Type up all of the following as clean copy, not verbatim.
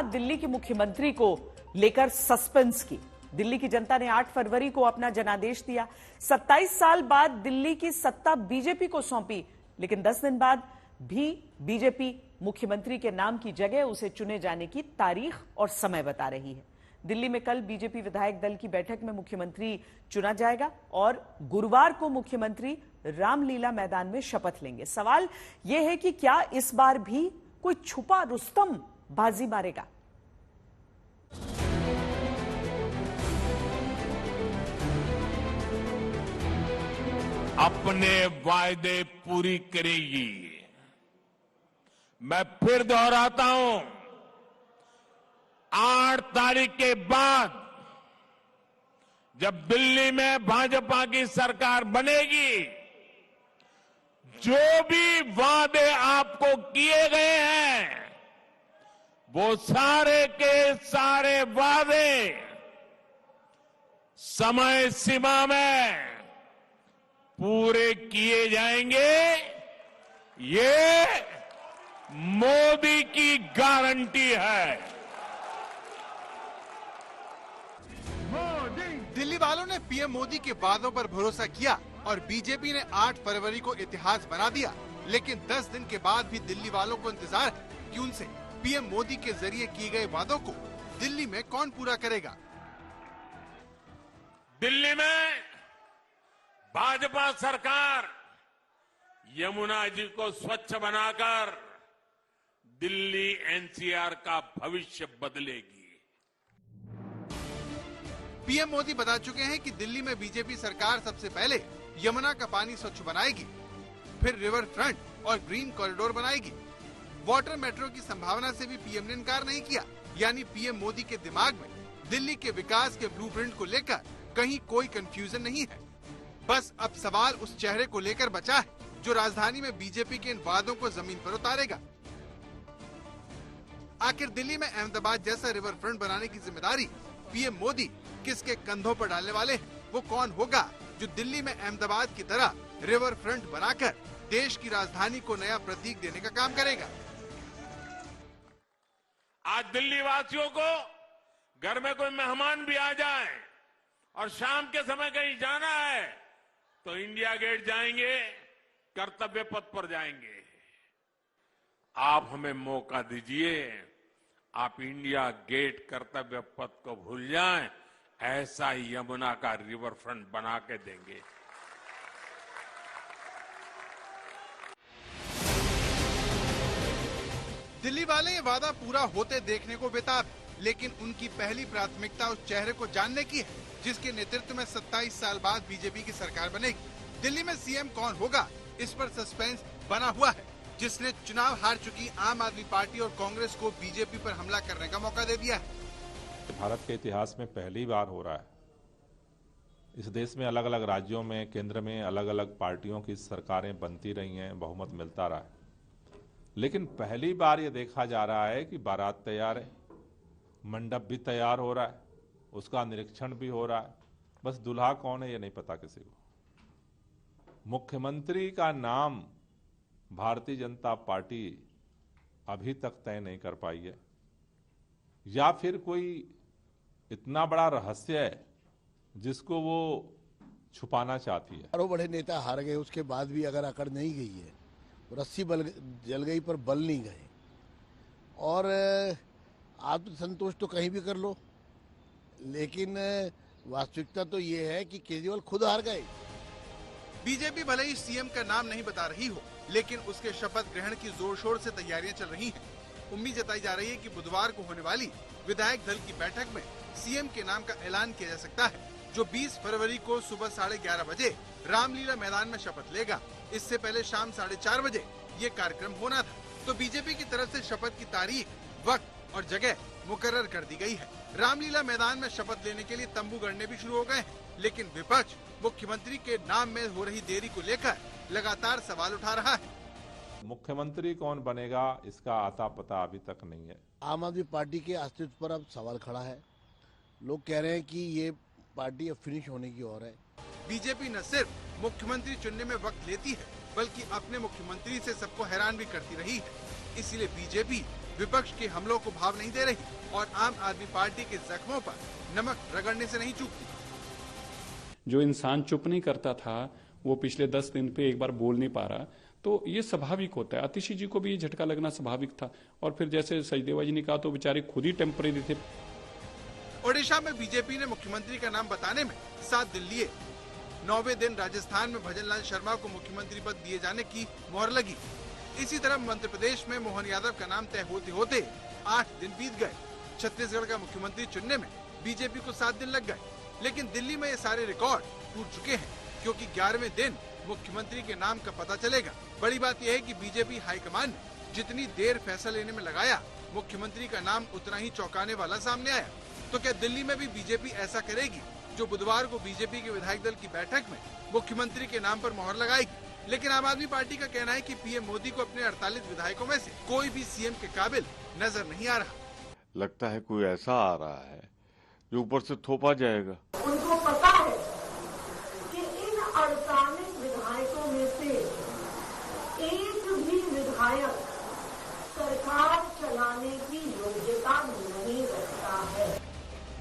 दिल्ली के मुख्यमंत्री को लेकर सस्पेंस की। दिल्ली की जनता ने 8 फरवरी को अपना जनादेश दिया। 27 साल बाद दिल्ली की सत्ता बीजेपी को सौंपी, लेकिन 10 दिन बाद भी बीजेपी मुख्यमंत्री के नाम की जगह उसे चुने जाने की तारीख और समय बता रही है। दिल्ली में कल बीजेपी विधायक दल की बैठक में मुख्यमंत्री चुना जाएगा और गुरुवार को मुख्यमंत्री रामलीला मैदान में शपथ लेंगे। सवाल यह है कि क्या इस बार भी कोई छुपा रुस्तम बाजी मारेगा? अपने वायदे पूरी करेगी। मैं फिर दोहराता हूं, 8 तारीख के बाद जब दिल्ली में भाजपा की सरकार बनेगी, जो भी वादे आपको किए गए हैं वो सारे के सारे वादे समय सीमा में पूरे किए जाएंगे। ये मोदी की गारंटी है। दिल्ली वालों ने पीएम मोदी के वादों पर भरोसा किया और बीजेपी ने 8 फरवरी को इतिहास बना दिया। लेकिन 10 दिन के बाद भी दिल्ली वालों को इंतजार है कि उनसे पीएम मोदी के जरिए किए गए वादों को दिल्ली में कौन पूरा करेगा। दिल्ली में भाजपा सरकार यमुना जी को स्वच्छ बनाकर दिल्ली एनसीआर का भविष्य बदलेगी। पीएम मोदी बता चुके हैं कि दिल्ली में बीजेपी सरकार सबसे पहले यमुना का पानी स्वच्छ बनाएगी, फिर रिवर फ्रंट और ग्रीन कॉरिडोर बनाएगी। वाटर मेट्रो की संभावना से भी पीएम ने इनकार नहीं किया। यानी पीएम मोदी के दिमाग में दिल्ली के विकास के ब्लूप्रिंट को लेकर कहीं कोई कंफ्यूजन नहीं है। बस अब सवाल उस चेहरे को लेकर बचा है जो राजधानी में बीजेपी के इन वादों को जमीन पर उतारेगा। आखिर दिल्ली में अहमदाबाद जैसा रिवर फ्रंट बनाने की जिम्मेदारी पीएम मोदी किसके कंधों पर डालने वाले हैं? वो कौन होगा जो दिल्ली में अहमदाबाद की तरह रिवर फ्रंट बनाकर देश की राजधानी को नया प्रतीक देने का काम करेगा? आज दिल्ली वासियों को घर में कोई मेहमान भी आ जाए और शाम के समय कहीं जाना है तो इंडिया गेट जाएंगे, कर्तव्य पथ पर जाएंगे। आप हमें मौका दीजिए, आप इंडिया गेट कर्तव्य पथ को भूल जाएं, ऐसा यमुना का रिवर फ्रंट बना के देंगे। दिल्ली वाले ये वादा पूरा होते देखने को बेताब, लेकिन उनकी पहली प्राथमिकता उस चेहरे को जानने की है जिसके नेतृत्व में 27 साल बाद बीजेपी की सरकार बनेगी। दिल्ली में सीएम कौन होगा, इस पर सस्पेंस बना हुआ है। जिसने चुनाव हार चुकी आम आदमी पार्टी और कांग्रेस को बीजेपी पर हमला करने का मौका दे दिया है। भारत के इतिहास में पहली बार हो रहा है। इस देश में अलग अलग राज्यों में, केंद्र में अलग अलग पार्टियों की सरकारें बनती रही हैं, बहुमत मिलता रहा है, लेकिन पहली बार ये देखा जा रहा है कि बारात तैयार है, मंडप भी तैयार हो रहा है, उसका निरीक्षण भी हो रहा है, बस दूल्हा कौन है ये नहीं पता किसी को। मुख्यमंत्री का नाम भारतीय जनता पार्टी अभी तक तय नहीं कर पाई है, या फिर कोई इतना बड़ा रहस्य है जिसको वो छुपाना चाहती है। चारों बड़े नेता हार गए, उसके बाद भी अगर अकड़ नहीं गई है, रस्सी जल गई पर बल नहीं गए, और आत्मसंतोष तो कहीं भी कर लो, लेकिन वास्तविकता तो ये है कि केजरीवाल खुद हार गए। बीजेपी भले ही सीएम का नाम नहीं बता रही हो, लेकिन उसके शपथ ग्रहण की जोर शोर से तैयारियां चल रही हैं। उम्मीद जताई जा रही है कि बुधवार को होने वाली विधायक दल की बैठक में सीएम के नाम का ऐलान किया जा सकता है, जो 20 फरवरी को सुबह 11:30 बजे रामलीला मैदान में शपथ लेगा। इससे पहले शाम 4:30 बजे ये कार्यक्रम होना था, तो बीजेपी की तरफ से शपथ की तारीख, वक्त और जगह मुकर्रर कर दी गई है। रामलीला मैदान में शपथ लेने के लिए तंबू गड़ने भी शुरू हो गए हैं, लेकिन विपक्ष मुख्यमंत्री के नाम में हो रही देरी को लेकर लगातार सवाल उठा रहा है। मुख्यमंत्री कौन बनेगा इसका आता पता अभी तक नहीं है। आम आदमी पार्टी के अस्तित्व पर अब सवाल खड़ा है। लोग कह रहे हैं कि ये पार्टी अब फिनिश होने की ओर है। बीजेपी न सिर्फ मुख्यमंत्री चुनने में वक्त लेती है, बल्कि अपने मुख्यमंत्री से सबको हैरान भी करती रही है। इसलिए बीजेपी विपक्ष के हमलों को भाव नहीं दे रही और आम आदमी पार्टी के जख्मों पर नमक रगड़ने से नहीं चूकती। जो इंसान चुप नहीं करता था वो पिछले 10 दिन पे एक बार बोल नहीं पा रहा, तो ये स्वाभाविक होता है। आतिशी जी को भी ये झटका लगना स्वाभाविक था। और फिर जैसे सचदेवा जी ने कहा तो बेचारे खुद ही टेम्परेरी थे। ओडिशा में बीजेपी ने मुख्यमंत्री का नाम बताने में 7 दिन लिए। 9वें दिन राजस्थान में भजनलाल शर्मा को मुख्यमंत्री पद दिए जाने की मोहर लगी। इसी तरह मध्य प्रदेश में मोहन यादव का नाम तय होते होते 8 दिन बीत गए। छत्तीसगढ़ का मुख्यमंत्री चुनने में बीजेपी को 7 दिन लग गए। लेकिन दिल्ली में ये सारे रिकॉर्ड टूट चुके हैं, क्योंकि 11वें दिन मुख्यमंत्री के नाम का पता चलेगा। बड़ी बात यह है कि बीजेपी हाईकमान ने जितनी देर फैसला लेने में लगाया, मुख्यमंत्री का नाम उतना ही चौंकाने वाला सामने आया। तो क्या दिल्ली में भी बीजेपी ऐसा करेगी जो बुधवार को बीजेपी के विधायक दल की बैठक में मुख्यमंत्री के नाम पर मोहर लगाएगी? लेकिन आम आदमी पार्टी का कहना है कि पीएम मोदी को अपने 48 विधायकों में से कोई भी सीएम के काबिल नजर नहीं आ रहा। लगता है कोई ऐसा आ रहा है जो ऊपर से थोपा जाएगा। उनको पता है कि इन 48 विधायकों में से एक भी विधायक सरकार चलाने की योग्यता नहीं रखता है।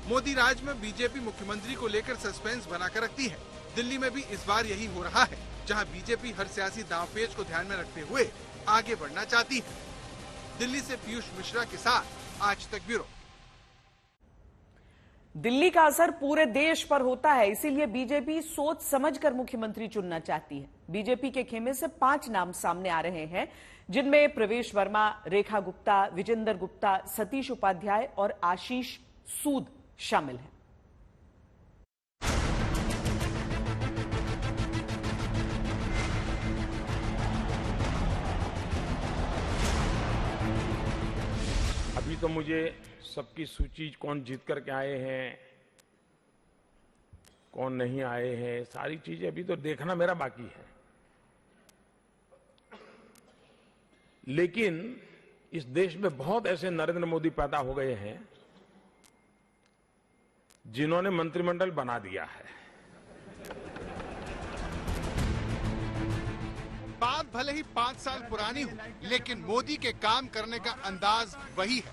मोदी राज में बीजेपी मुख्यमंत्री को लेकर सस्पेंस बनाकर रखती है। दिल्ली में भी इस बार यही हो रहा है, जहां बीजेपी हर सियासी दांवपेच को ध्यान में रखते हुए आगे बढ़ना चाहती है। दिल्ली से पीयूष मिश्रा के साथ आज तक ब्यूरो। दिल्ली का असर पूरे देश पर होता है, इसीलिए बीजेपी सोच समझकर मुख्यमंत्री चुनना चाहती है। बीजेपी के खेमे से 5 नाम सामने आ रहे हैं, जिनमें प्रवेश वर्मा, रेखा गुप्ता, विजेंद्र गुप्ता, सतीश उपाध्याय और आशीष सूद शामिल हैं। अभी तो मुझे सबकी सूची कौन जीत करके आए हैं, कौन नहीं आए हैं, सारी चीजें अभी तो देखना मेरा बाकी है। लेकिन इस देश में बहुत ऐसे नरेंद्र मोदी पैदा हो गए हैं जिन्होंने मंत्रिमंडल बना दिया है। बात भले ही 5 साल पुरानी हो, लेकिन मोदी के काम करने का अंदाज वही है।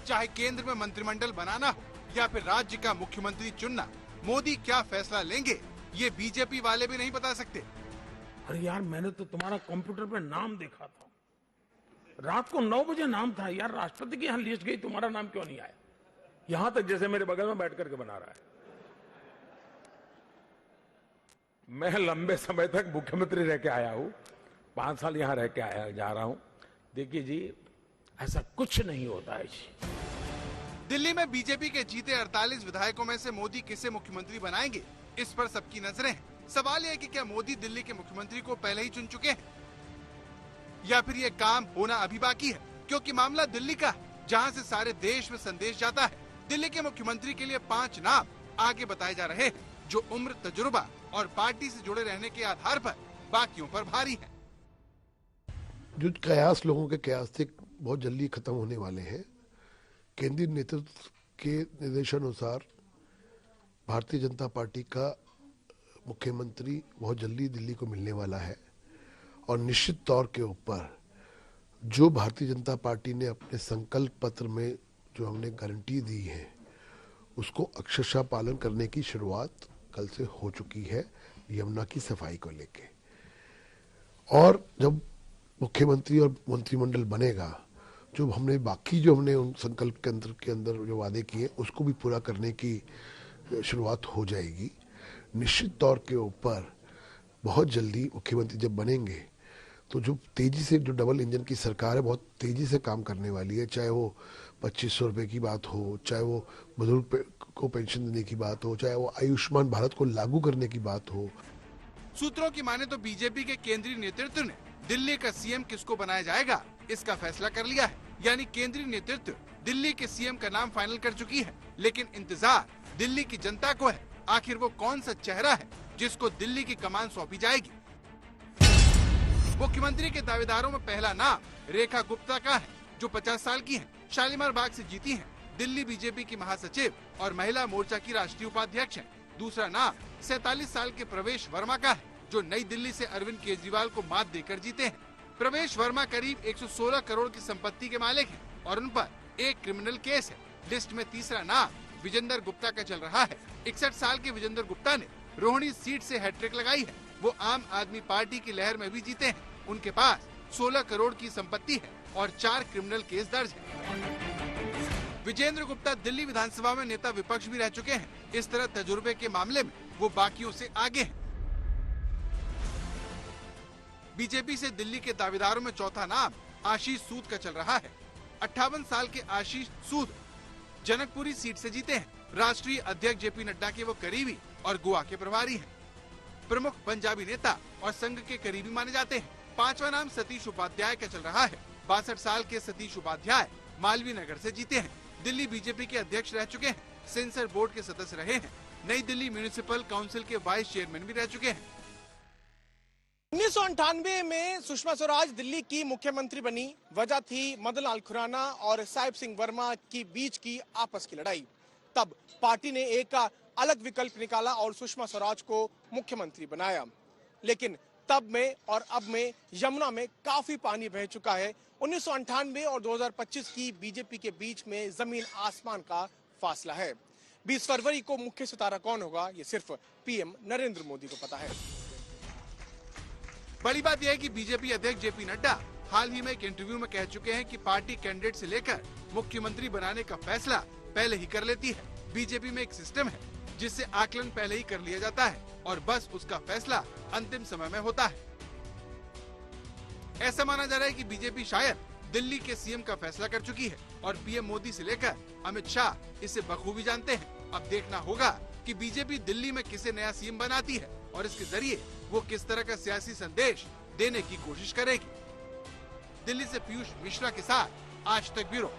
चाहे केंद्र में मंत्रिमंडल बनाना हो या फिर राज्य का मुख्यमंत्री चुनना, मोदी क्या फैसला लेंगे ये बीजेपी वाले भी नहीं बता सकते। अरे यार, मैंने तो तुम्हारा कंप्यूटर पे नाम देखा था, रात को 9 बजे नाम था यार। राष्ट्रपति की यहाँ लिस्ट गई, तुम्हारा नाम क्यों नहीं आया? यहां तक जैसे मेरे बगल में बैठ करके बना रहा है। मैं लंबे समय तक मुख्यमंत्री रह के आया हूं, 5 साल यहां रह के आया जा रहा हूं। देखिए जी, ऐसा कुछ नहीं होता है जी। दिल्ली में बीजेपी के जीते 48 विधायकों में से मोदी किसे मुख्यमंत्री बनाएंगे, इस पर सबकी नजरें हैं। सवाल यह है कि क्या मोदी दिल्ली के मुख्यमंत्री को पहले ही चुन चुके हैं या फिर ये काम होना अभी बाकी है? क्योंकि मामला दिल्ली का है, जहां से सारे देश में संदेश जाता है। दिल्ली के मुख्यमंत्री के लिए 5 नाम आगे बताए जा रहे हैं, जो उम्र, तजुर्बा और पार्टी से जुड़े रहने के आधार पर बाकियों पर भारी है। जो कयास लोगों के कयास थे बहुत जल्दी खत्म होने वाले हैं। केंद्रीय नेतृत्व के निर्देशानुसार भारतीय जनता पार्टी का मुख्यमंत्री बहुत जल्दी दिल्ली को मिलने वाला है और निश्चित तौर के ऊपर जो भारतीय जनता पार्टी ने अपने संकल्प पत्र में जो हमने गारंटी दी है उसको अक्षरशः पालन करने की शुरुआत कल से हो चुकी है, यमुना की सफाई को लेके। और जब मुख्यमंत्री और मंत्रिमंडल बनेगा, जो हमने उन संकल्प के अंदर जो वादे किए उसको भी पूरा करने की शुरुआत हो जाएगी। निश्चित तौर के ऊपर बहुत जल्दी मुख्यमंत्री जब बनेंगे तो जो तेजी से जो डबल इंजन की सरकार है बहुत तेजी से काम करने वाली है। चाहे वो 2500 रुपए की बात हो, चाहे वो बुजुर्ग को पेंशन देने की बात हो, चाहे वो आयुष्मान भारत को लागू करने की बात हो। सूत्रों की माने तो बीजेपी के केंद्रीय नेतृत्व ने दिल्ली का सीएम किसको बनाया जाएगा इसका फैसला कर लिया है। यानी केंद्रीय नेतृत्व दिल्ली के सीएम का नाम फाइनल कर चुकी है। लेकिन इंतजार दिल्ली की जनता को है, आखिर वो कौन सा चेहरा है जिसको दिल्ली की कमान सौंपी जाएगी। मुख्यमंत्री के दावेदारों में पहला नाम रेखा गुप्ता का है, जो 50 साल की हैं, शालीमार बाग से जीती हैं, दिल्ली बीजेपी की महासचिव और महिला मोर्चा की राष्ट्रीय उपाध्यक्ष हैं। दूसरा नाम 47 साल के प्रवेश वर्मा का है, जो नई दिल्ली से अरविंद केजरीवाल को मात देकर जीते हैं। प्रवेश वर्मा करीब 116 करोड़ की संपत्ति के मालिक हैं और उन पर एक क्रिमिनल केस है। लिस्ट में तीसरा नाम विजेंद्र गुप्ता का चल रहा है। 61 साल के विजेंद्र गुप्ता ने रोहिणी सीट से हैट्रिक लगाई है। वो आम आदमी पार्टी की लहर में भी जीते हैं। उनके पास 16 करोड़ की संपत्ति है और 4 क्रिमिनल केस दर्ज है। विजेंद्र गुप्ता दिल्ली विधानसभा में नेता विपक्ष भी रह चुके हैं। इस तरह तजुर्बे के मामले में वो बाकियों से आगे हैं। बीजेपी से दिल्ली के दावेदारों में चौथा नाम आशीष सूद का चल रहा है। 58 साल के आशीष सूद जनकपुरी सीट से जीते हैं। राष्ट्रीय अध्यक्ष जेपी नड्डा के वो करीबी और गोवा के प्रभारी हैं। प्रमुख पंजाबी नेता और संघ के करीबी माने जाते हैं। पांचवा नाम सतीश उपाध्याय का चल रहा है। 62 साल के सतीश उपाध्याय मालवीय नगर से जीते हैं। दिल्ली बीजेपी के अध्यक्ष रह चुके हैं। सेंसर बोर्ड के सदस्य रहे हैं। नई दिल्ली म्यूनिसिपल काउंसिल के वाइस चेयरमैन भी रह चुके हैं। 1998 में सुषमा स्वराज दिल्ली की मुख्यमंत्री बनी। वजह थी मदन लाल खुराना और साहिब सिंह वर्मा की बीच की आपस की लड़ाई। तब पार्टी ने एक अलग विकल्प निकाला और सुषमा स्वराज को मुख्यमंत्री बनाया। लेकिन तब में और अब में यमुना में काफी पानी बह चुका है। 1998 और 2025 की बीजेपी के बीच में जमीन आसमान का फासला है। 20 फरवरी को मुख्य सितारा कौन होगा, ये सिर्फ पीएम नरेंद्र मोदी को पता है। बड़ी बात यह है कि बीजेपी अध्यक्ष जेपी नड्डा हाल ही में एक इंटरव्यू में कह चुके हैं कि पार्टी कैंडिडेट से लेकर मुख्यमंत्री बनाने का फैसला पहले ही कर लेती है। बीजेपी में एक सिस्टम है जिससे आकलन पहले ही कर लिया जाता है और बस उसका फैसला अंतिम समय में होता है। ऐसा माना जा रहा है कि बीजेपी शायद दिल्ली के सीएम का फैसला कर चुकी है और पीएम मोदी से लेकर अमित शाह इसे बखूबी जानते हैं। अब देखना होगा कि बीजेपी दिल्ली में किसे नया सीएम बनाती है और इसके जरिए वो किस तरह का सियासी संदेश देने की कोशिश करेगी। दिल्ली से पीयूष मिश्रा के साथ आज तक ब्यूरो।